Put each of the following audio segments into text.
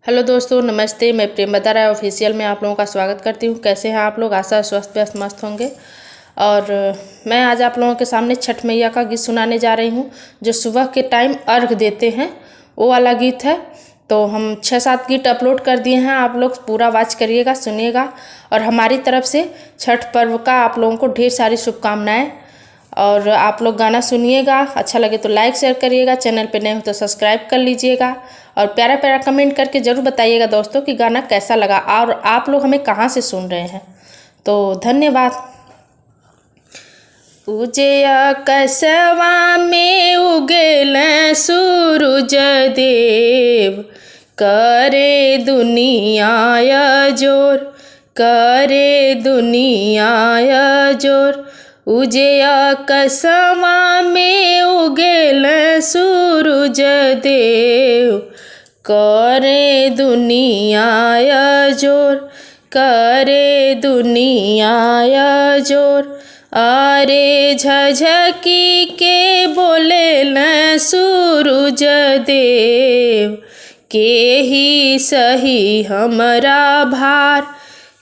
Hello दोस्तों, नमस्ते। मैं प्रेमदा राय ऑफिशियल में आप लोगों का स्वागत करती हूँ। कैसे हैं आप लोग? आशा स्वस्थ व्यस्त मस्त होंगे। और मैं आज आप लोगों के सामने छठ मैया का गीत सुनाने जा रही हूँ, जो सुबह के टाइम अर्घ देते हैं वो वाला गीत है। तो हम 6-7 गीत अपलोड कर दिए हैं, आप लोग पूरा वॉच करिएगा, सुनिएगा। और हमारी तरफ से छठ पर्व का आप लोगों को ढेर सारी शुभकामनाएँ। और आप लोग गाना सुनिएगा, अच्छा लगे तो लाइक शेयर करिएगा, चैनल पे नए हो तो सब्सक्राइब कर लीजिएगा। और प्यारा प्यारा कमेंट करके ज़रूर बताइएगा दोस्तों कि गाना कैसा लगा और आप लोग हमें कहाँ से सुन रहे हैं। तो धन्यवाद। उजया कसवा में उगेल सूरज देव, करे दुनिया जोर, करे दुनिया जोर। उजया कसवा में उगेल सूरज देव, करे दुनिया जोर, करे दुनिया जोर। अरे झझकी के बोले न सूरज देव, के ही सही हमरा भार,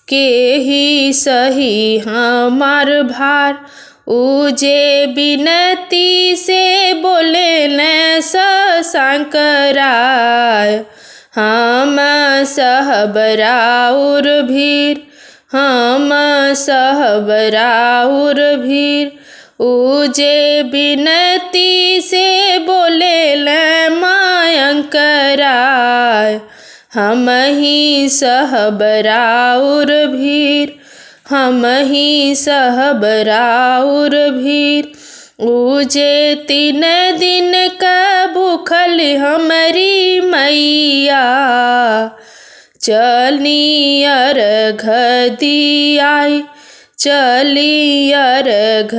के ही सही हमार भार। उजे बिनती से बोले न शंकराय, हम सहबराउर भीर, हम सहबराउर भीर। उजे बिनती से बोले ल मायंकराय, हम ही सहबराउर भीर, हम ही सहबराउर भीर। उजे 3 दिन का भूखल हमारी मैया, चली अर्घ दियाई, चली अर्घ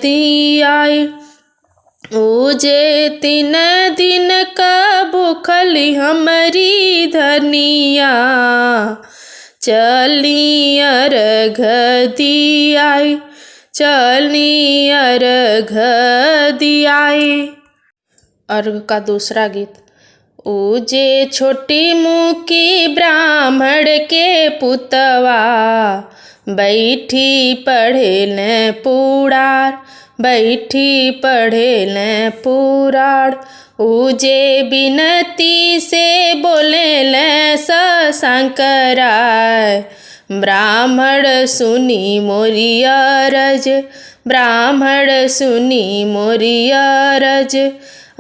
दियाई। उजे 3 दिन का भूखल हमारी धनिया, चली अर्घ दियाई, चली अर्घ दियाई। अर्घ का दूसरा गीत। उजे छोटी मुखी ब्राह्मण के पुतवा, बैठी पढ़े न पुराण, बैठी पढ़े न पुराण। उजे बिनती से बोले न शंकराय, ब्राह्मण सुनी मोरी अरज, ब्राह्मण सुनी मोरी अरज।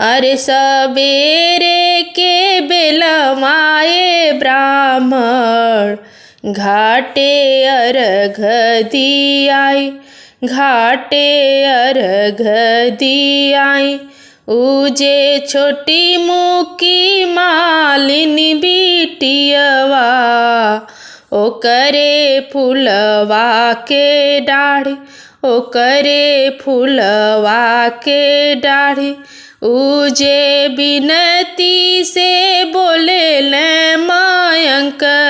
अरे सबेरे के बेलवाए ब्राह्मण, घाटे अर्घ दियाई, घाटे अर्घ दियाई। उजे छोटी मुकी मालिनी बिटियवा, ओ करे फूलवा के डाढ़ी, ओ करे फूलवा के डाढ़ी। उजे बिनती से बोले ल मायंकराय,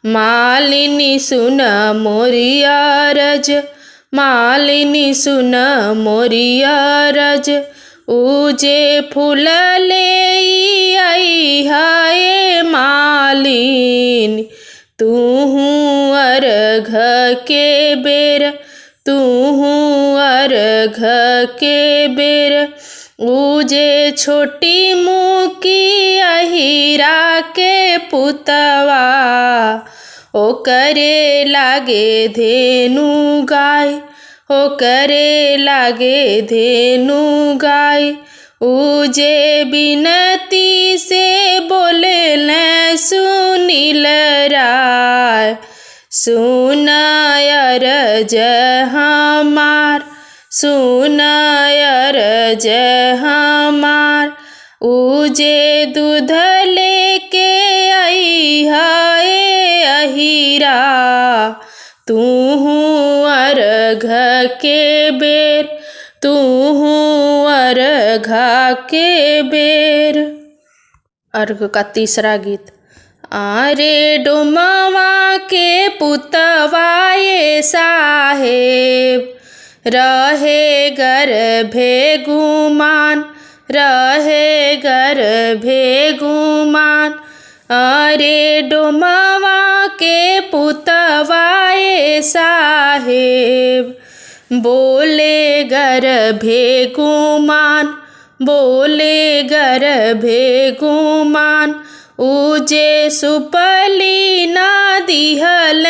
मालिनी सुन मोरी अरज, मालिनी सुन मोरी अरज। उजे फूल ले आई हाय मालिन, तूहू अर्घ के बेर, तूहू अर्घ के बेर। उजे छोटी मुकी अहिरा के पुतवा, ओ करे लागे धेनु गाय, ओ करे लागे धेनु गाय। उजे बिनती से बोले न सुनील राय, सुन अर्ज हमार, सुन अर्ज हमार। उजे दूध लेके आई हाय अहिरा, तूहू अर्घ के बेर, तूहू अर्घ के बेर। अर्घ का तीसरा गीत। अरे डुमवा के पुतवा ये साहेब, रहे गर्भे गुमान, रहे गर्भे गुमान। अरे डोमवा के पुतवाए साहेब, बोले गर्भे गुमान, बोले गर्भे गुमान। उजे सुपली ना दिहल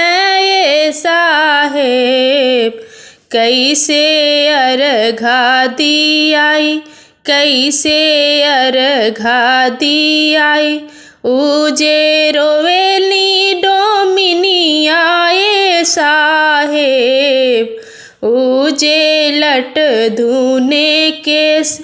साहेब, कैसे अर्घा दियाई, कैसे अर्घा दियाई। उजे रोवेली डोमिनिया साहेब, उजे लट धुने केस,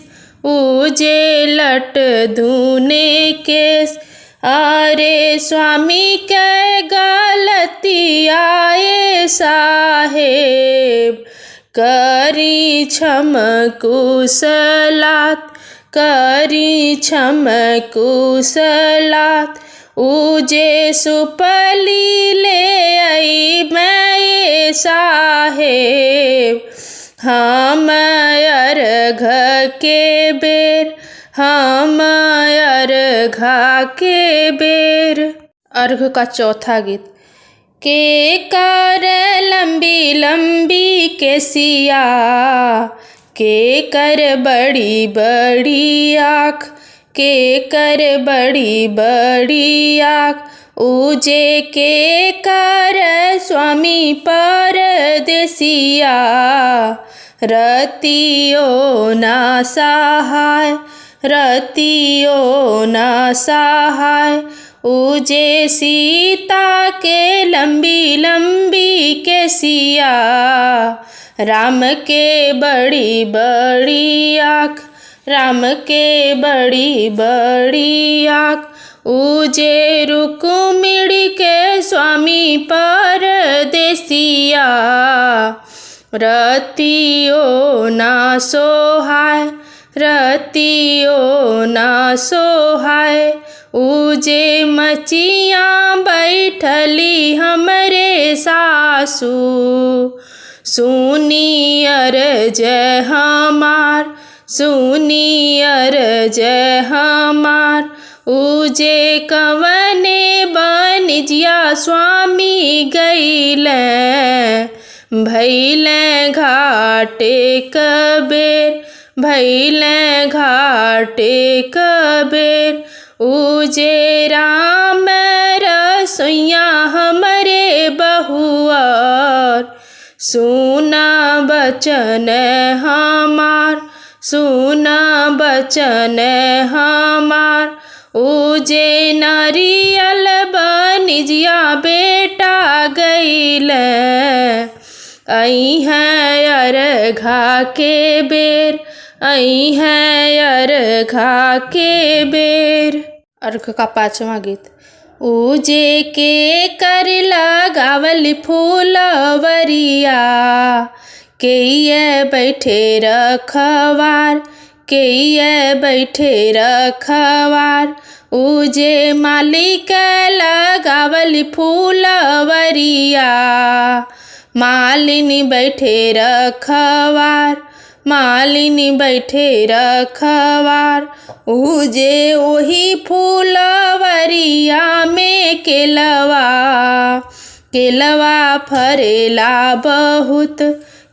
उजे लट धुने केस। अरे स्वामी के गलती आए साहेब, करी क्षम कुशलात, करी क्षम कुशलात। उजे सुपली ले आई मैं साहेब, हम अर्घ के बेर, हम अर्घा के बेर। अर्घ का चौथा गीत। के कर लंबी लंबी केसिया, के कर बड़ी बड़ी आँख, के कर बड़ी बड़ी आँख। उजे के कर स्वामी परदेसिया, रतियो ना सहाय, रतियो ना सहाय। उजे सीता के लंबी लंबी केसिया, राम के बड़ी बड़ी आँख, राम के बड़ी बड़ी आँख। उजे रुक्मिणी के स्वामी परदेसिया, रतियो ना सोहाय, रतियो ना सोहाय। उजे मचिया बैठली हमरे सासू, सुनी अर्ज हमार, सुनी अर्ज हमार। उजे कवने बनिजिया स्वामी गईले, भैले घाटे कबेर, भैले घाटे कबेर। उजे राम रसोइया हमरे बहुआर, सुना बचन हमार, सुना बचन हमार। उजे नारियल बनिजिया बेटा गईले, आई है अर्घा के बेर, आई है अर्घा के बेर। अर्घ का पांचवा गीत। उजे के कर लगावल फूलवरिया, के ये बैठे रखवार, के ये बैठे रखवार। उजे मालिक लगावल फूलवरिया, मालिनी बैठे रखवार, मालिनी बैठे रखवार। उजे ओही फूलवरिया में केलवा, केलवा फरेला बहुत,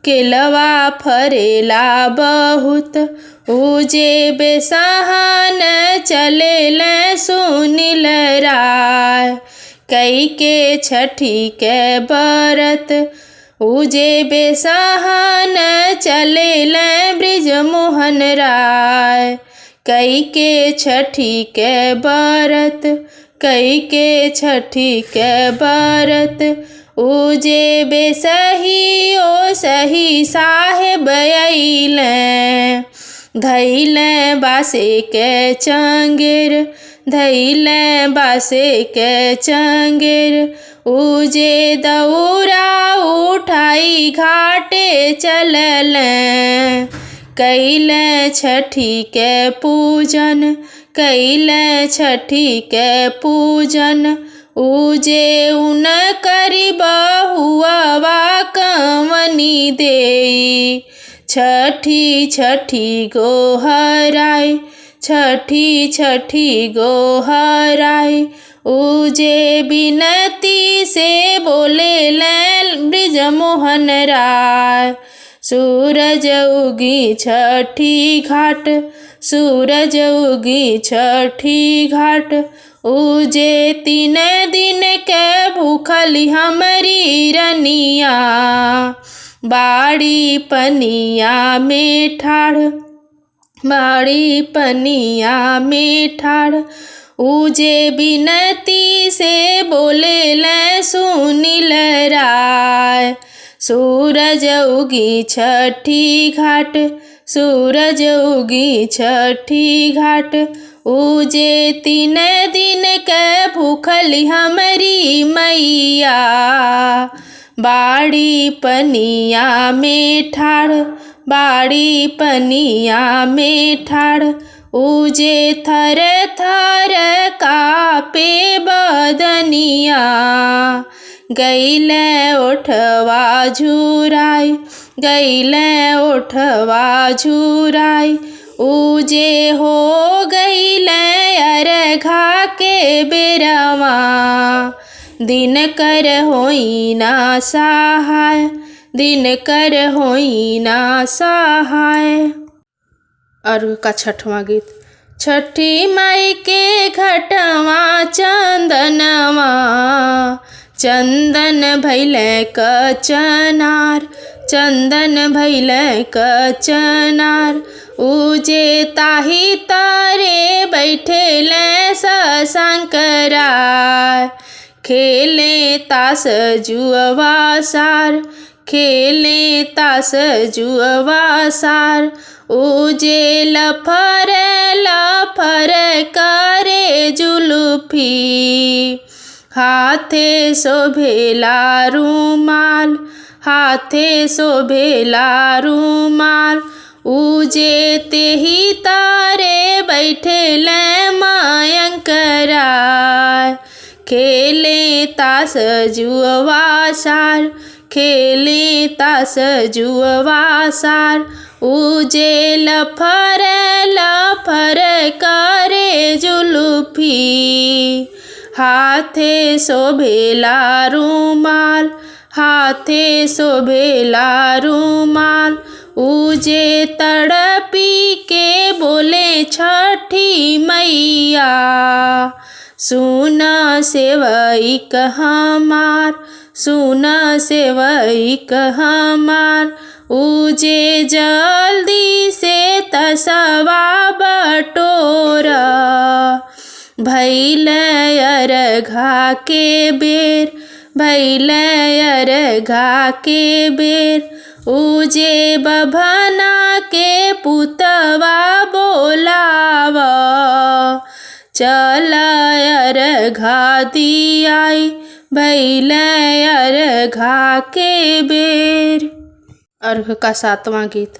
केलवा फरेला बहुत। उजे बेसहान चलेल सुनिल राय, कई के छठी के बरत। उजे बेसहान चलेल ब्रिज मोहन राय, कई के छठी के बरत, कई के छठी के बरत। उजे बेसही ओ सही साहेब अइले, धैले बासे के चंगेर, धैले बासे के चंगेर। उजे दौरा उठाई घाटे चलल, कैले छठी के पूजन, कैले छठी के पूजन। उजे उन करी बहुआ कवनी देई, छठी छठी गोहराई, छठी छठी गोहराई। उजे बिनती से बोले लैन ब्रिजमोहन राय। सूरज उगी छठी घाट, सूरज उगी छठी घाट। उजे 3 दिन के भूखली हमरी रनिया, बाड़ी पनिया में ठाड़, बाड़ी पनिया में ठाड़। उजे बिनती से बोले ले सुनील राय। सूरज उगी छठी घाट, सूरज उगी छठी घाट। उजे 3 दिन के भूखली हमरी मैया, बाड़ी पनिया में ठाड़, बाड़ी पनिया में ठाड़। उजे थर थर कापे बदनिया, गईले ओठवा झुराई, गईले ओठवा झुराई। उजे हो गईले अरघा के बेरवा, दिन कर होई ना सहाय, दिन कर होई ना सहाय। अर्घ का 6वां गीत। छठी माई के घटवा चंदनवा, चंदन भैले कचनार, चंदन भैले कचनार। उजे ताही तारे बैठेले सशंकराय, खेले तास जुअवा सार, खेले तास जुअवा सार। उजे लफर लफर करे जुलुफी, हाथे शोभेला रुमाल, हाथे शोभेला रुमाल। उजे तेही तारे बैठेले मयंक राय, खेले तास जुअवा सार, खेले तास जुअवा सार। उजे लफर लफर करे जुलुफी, हाथे शोभेला रुमाल, हाथे शोभेला रुमाल। उजे तड़पी के बोले छठी मैया, सुन सेवक हमार, सुन सेवक हमार। उजे जल्दी से तसवा बटोरा, भैले अरघा के बेर, भैले अरघा के बेर। उजे बभना के पुतवा बोलावा, चल अरघा दियाई, भैले अरघा के बेर। अर्घ का 7वां गीत।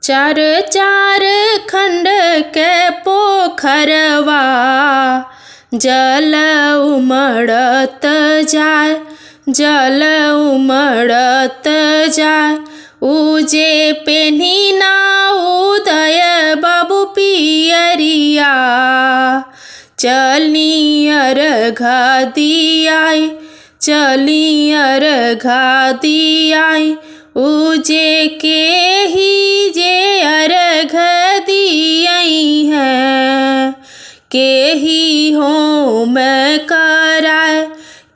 4 4 खंड के पोखरवा, जल उमड़त जाय, जल उमड़त जाय। उजे पेन्ही ना उदय बाबू पियरिया, चली अरघा दियाई, चली अरघा दियाई। उजे के ही जे अर्घ दियई है, के ही हो मैं कराए,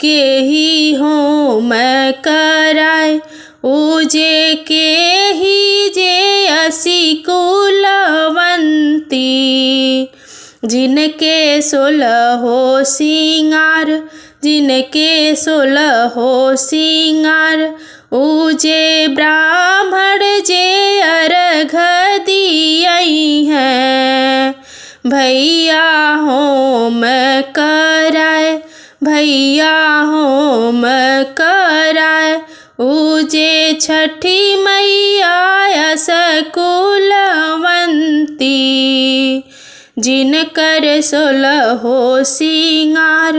के ही हो मैं कराए। उजे के ही जे असी कुलवंती, जिनके 16 सिंगार, जिनके 16 सिंगार। उजे ब्राह्मण जे अर्घ दियई है, भैया होम कराए, भैया होम कराए। उजे छठी मैया सकुलवंती, जिनकर 16 सिंगार,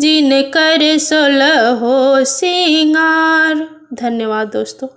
जिनकर 16 सिंगार। धन्यवाद दोस्तों।